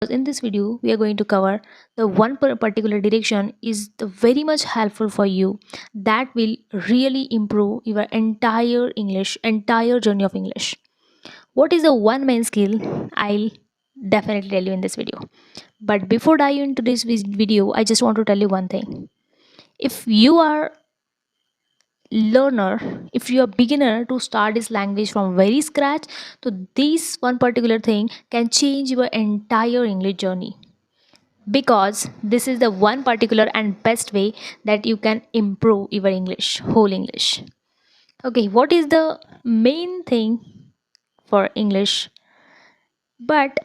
In this video we are going to cover the one particular direction is the very much helpful for you that will really improve your entire journey of English. What is the one main skill? I'll definitely tell you in this video. But before dive into this video, I just want to tell you one thing. If you are learner, if you are beginner to start this language from very scratch, so this one particular thing can change your entire English journey, because this is the one particular and best way that you can improve your whole English. Okay, what is the main thing for English? But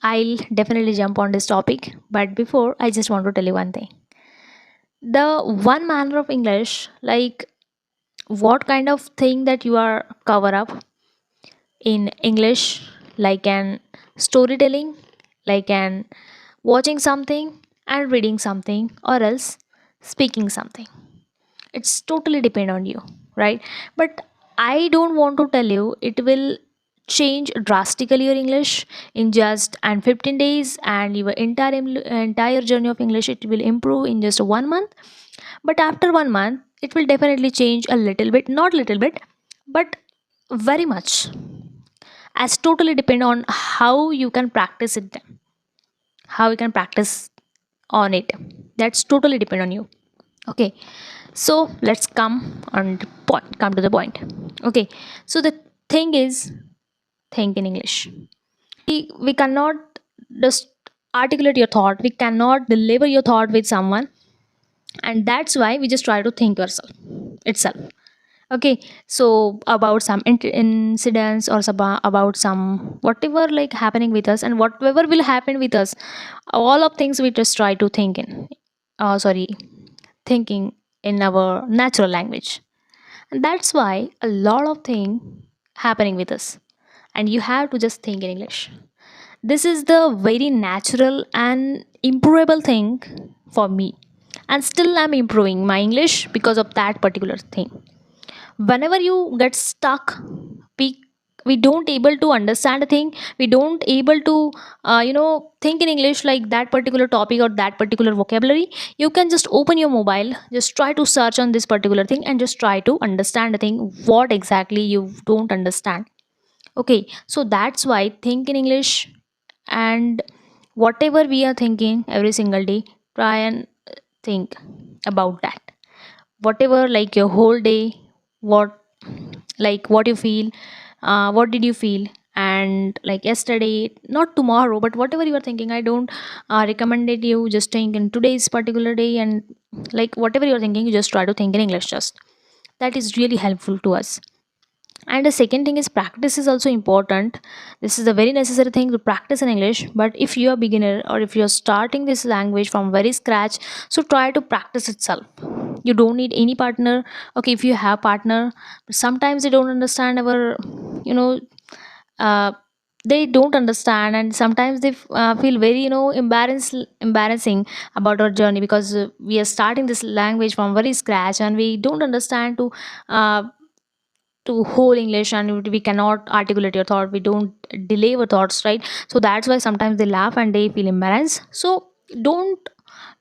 I'll definitely jump on this topic. But before, I just want to tell you one thing. The one manner of English, like what kind of thing that you are cover up in English, like an storytelling, like an watching something and reading something, or else speaking something. It's totally depend on you, right? But I don't want to tell you it will change drastically your English in just and 15 days, and your entire journey of English it will improve in just 1 month. But after 1 month it will definitely change a little bit, not little bit, but very much, as totally depend on how you can practice it, how you can practice on it. That's totally depend on you. Okay, so let's come to the point. Okay, so the thing is, think in English. We cannot just articulate your thought, we cannot deliver your thought with someone, and that's why we just try to think yourself itself. Okay, so about some incidents or about some whatever like happening with us and whatever will happen with us, all of things we just try to think in sorry thinking in our natural language. And that's why a lot of thing happening with us, and you have to just think in English. This is the very natural and improvable thing for me, and still I'm improving my English because of that particular thing. Whenever you get stuck, we we don't able to understand a thing, we don't able to think in English like that particular topic or that particular vocabulary, you can just open your mobile, just try to search on this particular thing and just try to understand the thing what exactly you don't understand. Okay, so that's why think in English, and whatever we are thinking every single day, try and think about that. Whatever like your whole day, what like what you feel, what did you feel, and like yesterday, not tomorrow, but whatever you are thinking, I don't recommended you just think in today's particular day, and like whatever you are thinking, you just try to think in English just. That is really helpful to us. And the second thing is practice is also important. This is a very necessary thing to practice in English. But if you are beginner or if you are starting this language from very scratch, so try to practice itself. You don't need any partner. Okay, if you have partner, but sometimes they don't understand our you know uh, they don't understand, and sometimes they feel very embarrassing about our journey, because we are starting this language from very scratch and we don't understand uh, to whole English, and we cannot articulate your thought, we don't delay our thoughts, right? So that's why sometimes they laugh and they feel embarrassed. So don't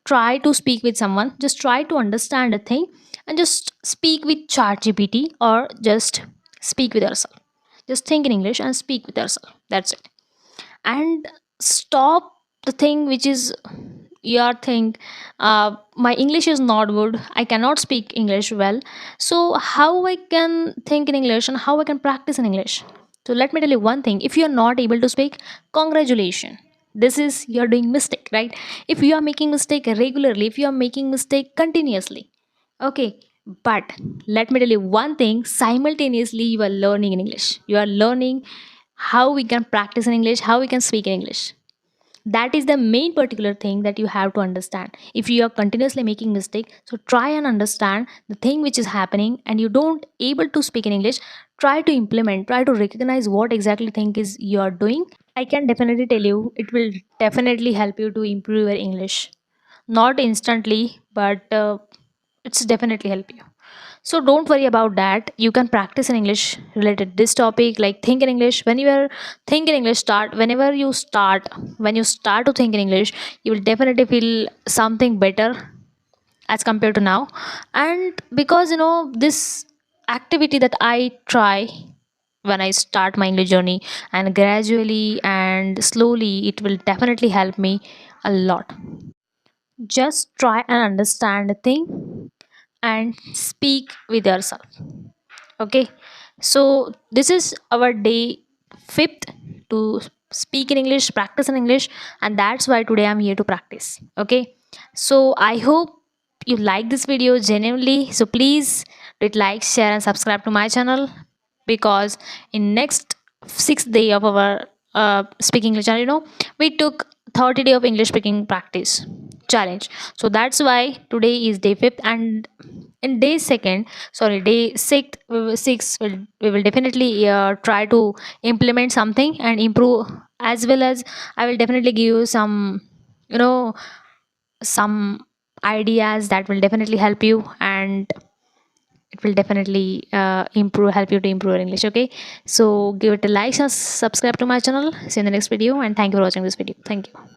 try to speak with someone, just try to understand a thing and just speak with chat GPT, or just speak with yourself. Just think in English and speak with yourself, that's it. And stop the thing which is your thing, my English is not good, I cannot speak English well, so how I can think in English and how I can practice in English. So let me tell you one thing, if you are not able to speak, congratulations, this is you're doing mistake, right? If you are making mistake regularly, if you are making mistake continuously, okay, but let me tell you one thing, simultaneously you are learning in English, you are learning how we can practice in English, how we can speak in English. That is the main particular thing that you have to understand. If you are continuously making mistake, so try and understand the thing which is happening and you don't able to speak in English, try to implement, try to recognize what exactly thing is you are doing. I can definitely tell you it will definitely help you to improve your English, not instantly, but it's definitely help you. So don't worry about that. You can practice in English related to this topic, like think in English. When you are think in English, start whenever you start. When you start to think in English, you will definitely feel something better as compared to now. And because this activity that I try when I start my English journey, and gradually and slowly, it will definitely help me a lot. Just try and understand the thing and speak with yourself. Okay, so this is our day fifth to speak in English, practice in English, and that's why today I'm here to practice. Okay, so I hope you like this video genuinely. So please hit like, share, and subscribe to my channel, because in next sixth day of our speaking English channel, we took 30 day of English speaking practice challenge. So that's why today is day fifth, and in day second, sorry, day sixth, we will definitely try to implement something and improve, as well as I will definitely give you some, you know some ideas that will definitely help you, and it will definitely help you to improve your English. Okay, so give it a like and subscribe to my channel. See you in the next video, and thank you for watching this video. Thank you.